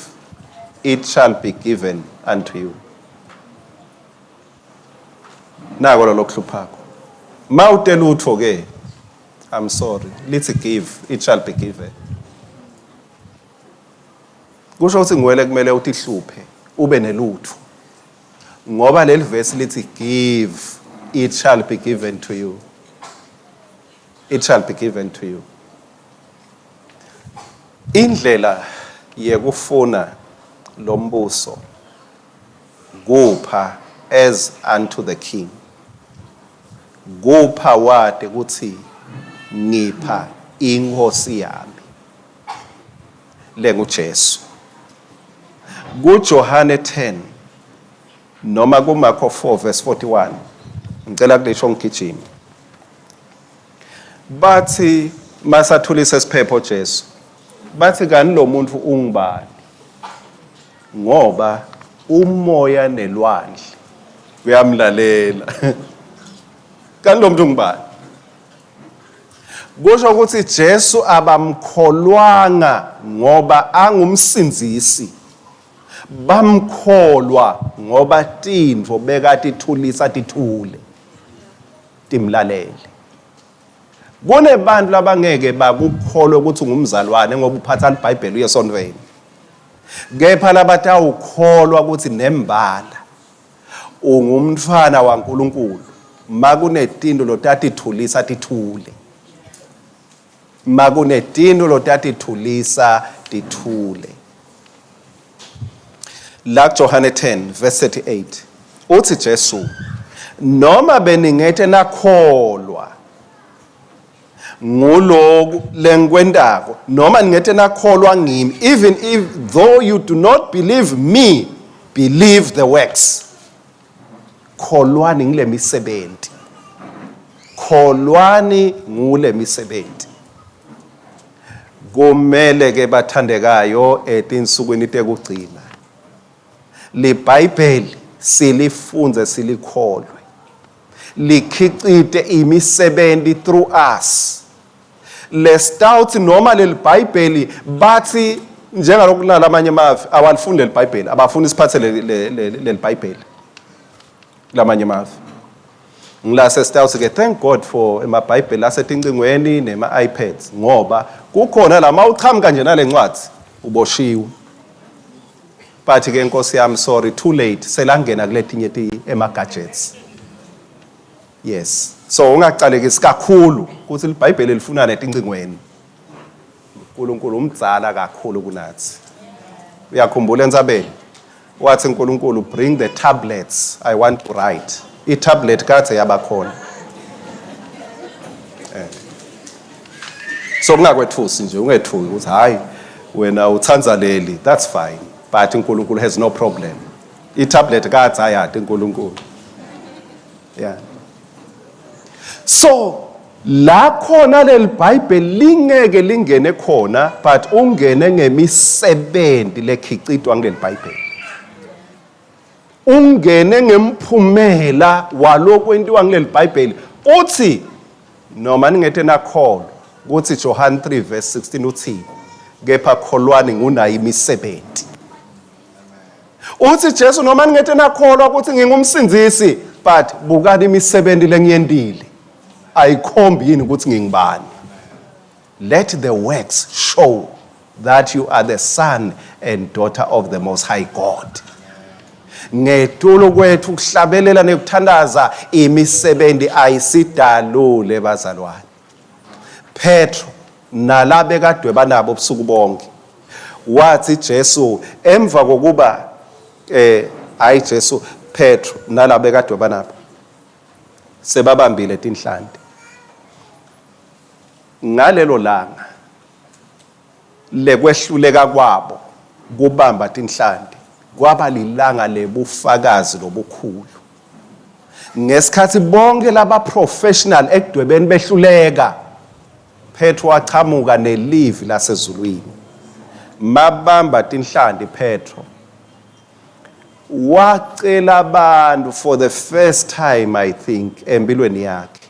it shall be given unto you. Nako lolo kuhluphako. Mawutela utho ke I'm sorry. Let's give, it shall be given. Kusho ukuthi ngwele kumele uthi hluphe ube nelutho. Ngoba leli verse lithi give, it shall be given to you. It shall be given to you. Indlela yekufuna lombuso kupha as unto the king. Kupha wade kuthi ngipha inkosi yami lenguJesu. KuJohane 10 noma kuMarko 4 verse 41 ngicela kulisho ngigijima. Bathi masathulisa isiphepho Jesu. Bathi kani lo muntu ungibani? Ngoba umoya nelwandle kuyamlalela. Kani lo muntu ungibani? Kusho ukuthi Jesu abamkholwanga ngoba angumsinzisi. Bamkholwa ngoba tintfo bekati thulisa tithule. Timlalele. Kunebantu labangeke bakukholwe ukuthi ungumzalwane ngoba uphatha iBhayibheli uyesonveni. Kepha labatawukholwa ukuthi nembala ungumntfwana waNkulunkulu. Makunetindo lotati thulisa tithule. Makunetindo lotati thulisa tithule. La Johane 10 verse 38 uthi Jesu noma beningethe nakholwa nguloku lenkwendako noma ningethe nakholwa ngimi even if though you do not believe me believe the works. Kholwani ngile misebenzi. Kholwani ngule misebenzi. Kumele ke bathandekayo etinsukwini tekugcina. LeBhayibheli silifunze silikholwe. Likhicite imisebenzi through us. Lestout noma leliBhayibheli bathi njengalokuna lamanye amavi awalifundi leliBhayibheli abafuna isiphathe leliBhayibheli. Lamanye amavi. Ngilase stout ke thank God for emaBhayibheli asetingcingweni nema iPads ngoba kukhona lama uchamuka nje nalencwadi uboshiwe. But ke Nkosi yami, sorry, too late, selangena kuletinye ema-gadgets. Yes. So ungacalekisi kakhulu ukuthi iBhayibheli lifuna netingcingweni. uNkulunkulu umdzala kakhulu kunathi. Uyakhumbula entsabeni? Wathi uNkulunkulu, bring the tablets, I want to write. I-tablet kade yabakhona. So ungakwethusi nje, ungethuki ukuthi hayi wena uthanza leli, that's fine. But uNkulunkulu has no problem. I-tablet kade ayade uNkulunkulu. Yeah. So la khona leli Bible lingeke lingene khona, but ungene ngemisebenzi lekhicitwa ngeleli Bible. Ungene ngemphumela walokho entiwa ngeleli Bible. Uthi noma ningethe nakholwa ukuthi John 3 verse 16 uthi kepha kholwani ngunayo imisebenzi. Uthi Jesu noma ningethe nakholwa ukuthi ngingumsindisi, but bukani imisebenzi lengiyendile. Ayikhombi yini ukuthi ngingibani. Let the works show that you are the son and daughter of the Most High God. Ngetulo kwethu kuhlabelela nekuthandaza imisebenzi ayisidalule bazalwane. Petro nalabe kadwe banabo ubusuku bonke. Wathi Jesu emva kokuba hayi Jesu, Petro nalabe kadwe banabo sebabambile tinhlanti. Ngalelo langa lekwehluleka kwabo kubamba tinhlanti kwaba lilanga lebufakazi lobukhulu. Ngesikhathi bonke laba professional ekudwebeni behluleka, Petro wachamuka nelivi lasezulwini. Mabamba tinhlanti Petro wacela abantu for the first time, I think, empilweni yakhe.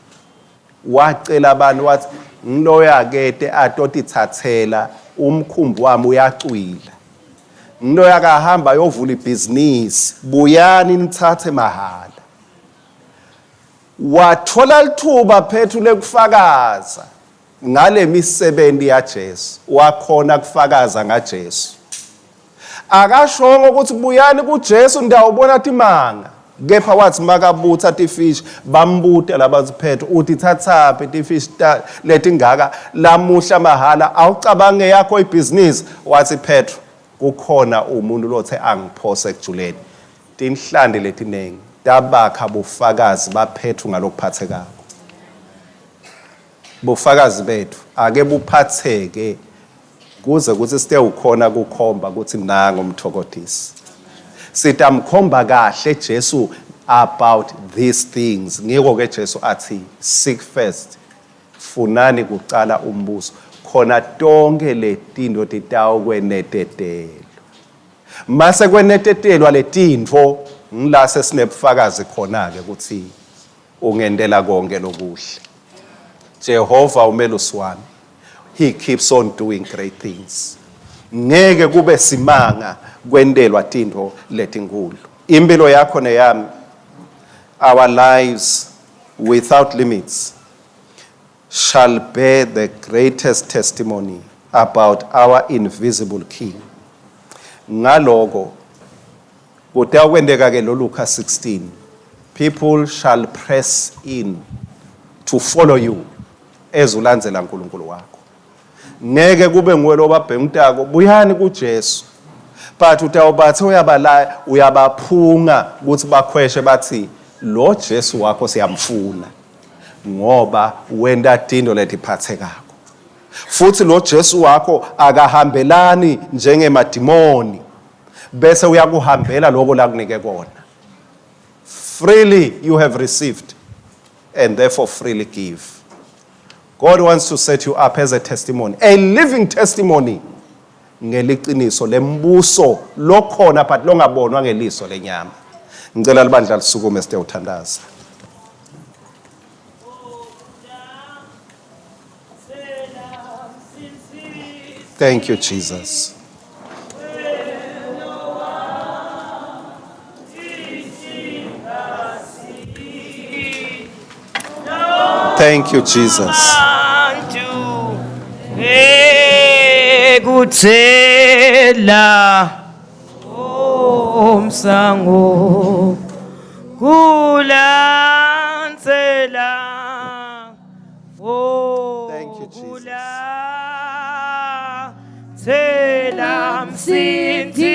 Wacela abantu wathi ngiloyakete atoti thathela umkhumbi wami uyacwila. Ngiloyaka ahamba yovula ibhizinisi, buyani nithathe mahala. Wathola lithuba Petru lekufakaza ngale misebenzi yaJesu. Wakhona kufakaza ngaJesu. Akashongo ukuthi buyani kuJesu ndawubona timanga. Kepha wathi makabutha tifish bambuta labathi Petru uthi thathaphi tifish letingaka lamuhla mahala awucabange yakho ibhizinisi. Wathi Petru kukhona umuntu lothe angiphose ekujuleni. Tinhlandi letinengi tabakha bufakazi baPetru ngalokuphathekako. Bufakazi bethu ake buphatheke kuze ukuthi site ukhona kukhomba ukuthi nango umthokothisi. Sitamkhomba kahle Jesu about these things. Ngiko ke Jesu athi seek first, funani kucala umbuso, khona tonke letinto titawukwenetetelwa. Mase kwenetetelwa letintfo ngila sesinebufakazi khona ke ukuthi ungendela konke lokuhle. Jehova umelusi wami, he keeps on doing great things. Ngeke kube simanga kwendelwa tintfo letinkulu. Impilo yakho neyami, our lives without limits shall bear the greatest testimony about our invisible King. Ngaloko kutakwendeka ke lo Luka 16, people shall press in to follow you ezulandzela uNkulunkulu wakho. Ngeke kube nguwe lobabheka umtako buyani kuJesu, but utawubathi uyabaphunga ukuthi bakhweshe bathi lo Jesu wakho siyamfuna ngoba wenda tinto letiphathekako. Futhi lo Jesu wakho akahambelani njengemadimoni bese uyakuhambela lokho la kunike kona. Freely you have received and therefore freely give. God wants to set you up as a testimony, a living testimony. Ngeliqiniso lembuso lokhona but longabonwa ngeliso lenyama. Ngicela libandla lisukume site uthandaza. Thank you, Jesus. Thank you, Jesus. kucela omsango kulansela Thank you, Jesus. kulansela msindisi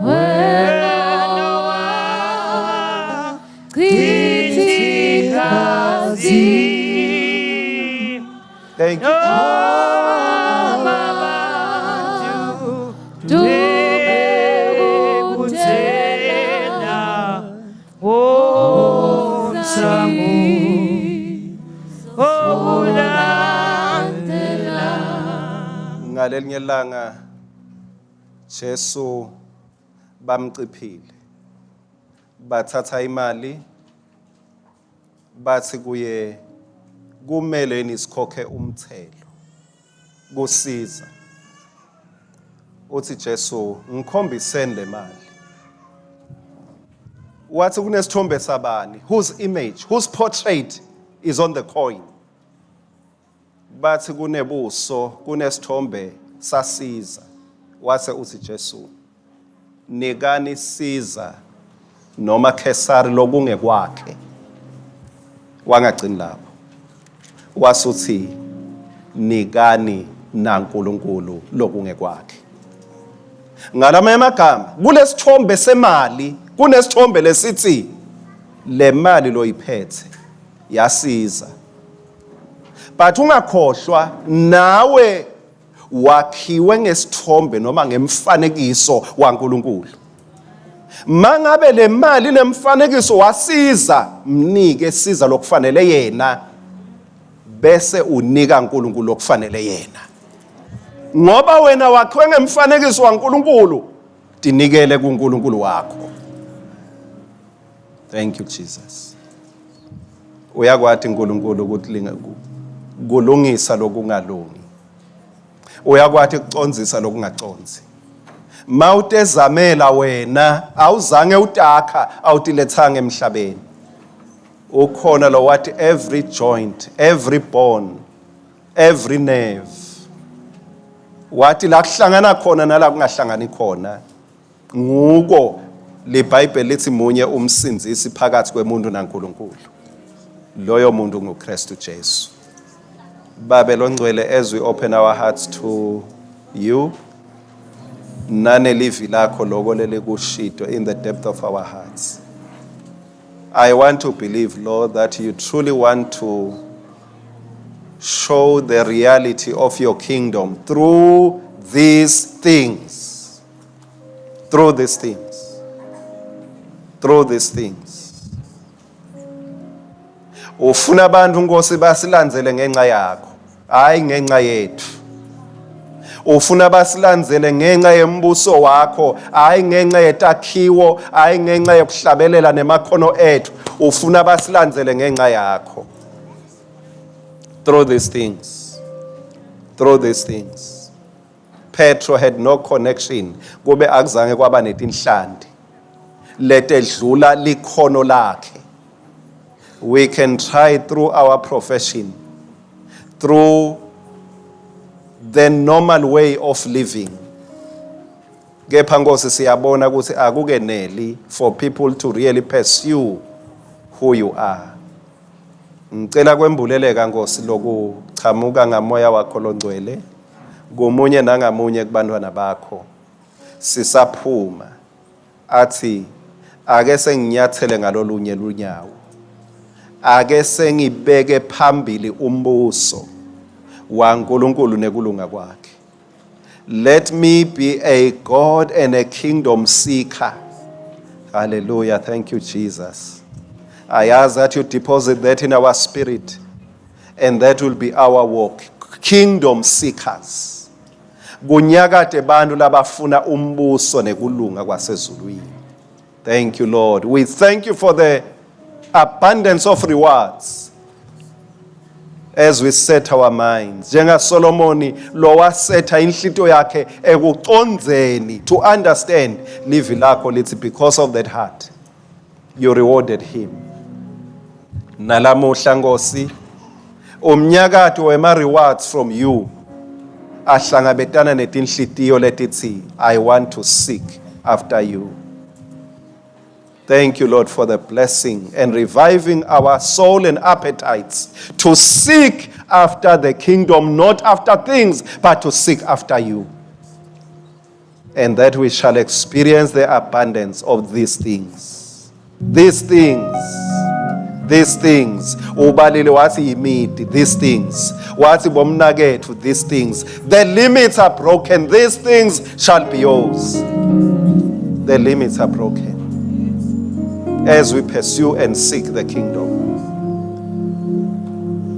wena wakritikazi. Thank you. Ngalelinye ilanga Jesu bamciphile, bathatha imali, bathi kuye kumele nisikhokhe umthelo kusiza. Uthi Jesu ngikhombiseni le mali. Wathi kunesithombe sabani, whose image, whose portrait is on the coin. Bathi kunebuso, kunesithombe sasiza. Wase uthi Jesu nikani siza noma Kesari lokungekwakhe. Wangagcini lapho. Wasuthi nikani naNkulunkulu lokungekwakhe. Ngalama amagama kulesithombe semali, kunesithombe lesithi le mali loyiphethe yasiza. But ungakhohlwa nawe wakhiwe ngesithombe noma ngemfanekiso waNkulunkulu. Mangabe le mali nemfanekiso wasiza, mnike siza lokufanele yena bese unika uNkulunkulu lokufanele yena. Ngoba wena wakhiwe ngemfanekiso waNkulunkulu, dinikele kuNkulunkulu wakho. Thank you, Jesus. Uyakwathi uNkulunkulu ukuthi kulungisa lokungalungi. Uyakwathi ukucondzisa lokungaconzi. Mawutezamela wena awuzange utakha awutilethanga emhlabeni. Ukhona lo wathi every joint, every bone, every nerve. Wathi la kuhlangana khona nala kungahlangani khona. Nguko le Bible lithi munye umsindzisi phakathi kwemuntu naNkulunkulu. Loyo muntu nguKristu Jesu. Babelo ngcwele, as we open our hearts to you, nane livi lakho loko lele kushito in the depth of our hearts. I want to believe, Lord, that you truly want to show the reality of your kingdom through these things. Through these things. Through these things. Ufuna abantu Nkosi basilandzele ngenxa yakho, hayi ngenxa yethu. Ufuna basilandzele ngenxa yembuso wakho, hayi ngenxa yetakhiwo, hayi ngenxa yokuhlabelela nemakhono ethu. Ufuna basilandzele ngenxa yakho. Through these things. Through these things. Petro had no connection. Kube akuzange kwaba netinhlandi. Letedlula likhono lakhe. We can try through our profession, through the normal way of living. Kepha Nkosi siyabona ukuthi akukeneli for people to really pursue who you are. Ngicela kwembuleleka Nkosi lokuchamuka ngamoya wakho longcwele komunye nangamunye kubantwana bakho. Sisaphuma athi ake senginyathele ngalolunye lunyawo. Ake sengibeke phambili umbuso waNkulunkulu nekulunga kwakhe. Let me be a God and a kingdom seeker. Hallelujah. Thank you, Jesus. I ask that you deposit that in our spirit, and that will be our walk. Kingdom seekers. Kunyakade bantu labafuna umbuso nekulunga kwasezulwini. Thank you, Lord. We thank you for the abundance of rewards as we set our minds. Jenga Solomoni lo wasetha inhlito yakhe ekucondzeni to understand livi lakho lithi because of that heart you rewarded him. Nalamuhla Nkosi umnyakato wema rewards from you ahlangabetana netinhlitiyo letithi, I want to seek after you. Thank you, Lord, for the blessing and reviving our soul and appetites to seek after the kingdom, not after things, but to seek after you. And that we shall experience the abundance of these things. These things. These things. Ubalile wathi yimidi, these things. Wathi bomnakethu, these things. The limits are broken. These things shall be yours. The limits are broken. As we pursue and seek the kingdom.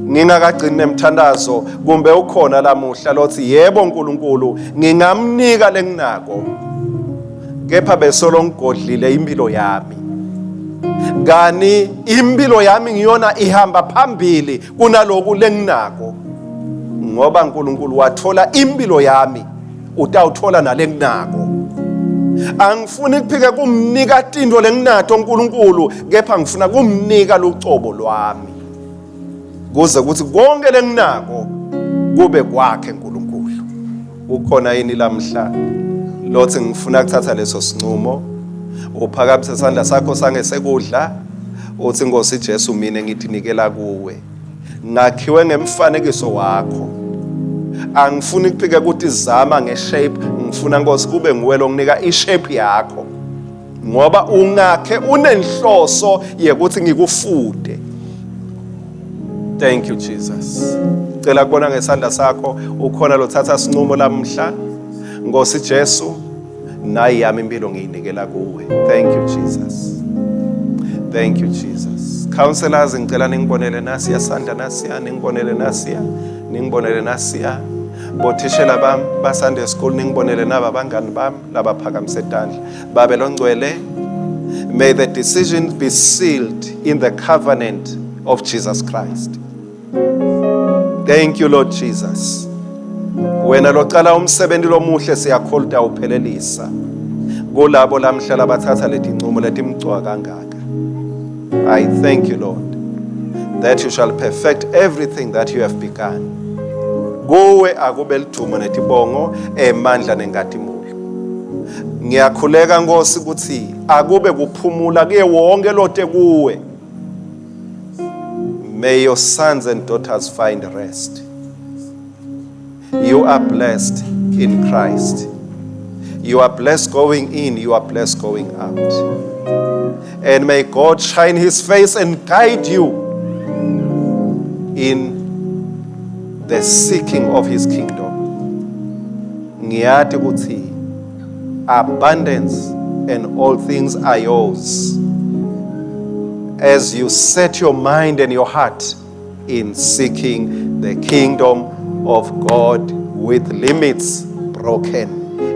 Ngingakagcini nemthandazo kumbe ukhona lamuhla lothi yebo nkulunkulu ngingamnika lenginako kepha besolo ngigodlile impilo yami. Gani impilo yami ngiyona ihamba phambili kunaloku lenginako. Ngoba nkulunkulu wathola impilo yami utawuthola nalenginako. Angifuni kuphike kumnika tinto lenginato nkulunkulu kepha ngifuna kumnika lucobo lwami. Kuze kuthi konke lenginako kube kwakhe nkulunkulu. Ukhona yini lamhla lothi ngifuna ukuthatha leso sinqumo uphakamise isandla sakho sangesekudla uthi Nkosi Jesu mina ngithinikela kuwe. Ngakhiwe ngemfanekiso wakho. Angifuni kuphike ukuthi zama ngeshape, ngifuna Nkosi kube nguwe longinika ishape yakho. Ngoba ungakhe unenhloso yekuthi ngikufude. Thank you, Jesus. Cela kubona ngesandla sakho ukhona lothatha sinqumo lamhla. Nkosi Jesu, nayi yami impilo ngiyinikela kuwe. Thank you, Jesus. Thank you, Jesus. Counselors, ngicela ningibonele nasiya sandla nasiya, ningibonele nasiya, ningibonele nasiya. Bothishela bami ba Sunday school ningibonele naba bangani bami labaphakamise tandla. Babelo ngcwele, may the decision be sealed in the covenant of Jesus Christ. Thank you, Lord Jesus. Wena locala umsebenzi lomuhle siyakholda uphelelisa. Kulabo lamhla labathatha leti nqumo letimgcwa kangaka. I thank you, Lord, that you shall perfect everything that you have begun. Kuwe akube lithumo netibongo emandla nengadimulo. Ngiyakhuleka Nkosi ukuthi akube kuphumula kuye wonke lote kuwe. May your sons and daughters find rest. You are blessed in Christ. You are blessed going in, you are blessed going out. And may God shine his face and guide you in the seeking of his kingdom. Ngiyati ukuthi abundance and all things are yours as you set your mind and your heart in seeking the kingdom of God with limits broken.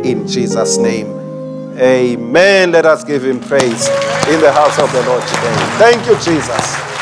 In Jesus' name, amen. Let us give him praise in the house of the Lord today. Thank you, Jesus.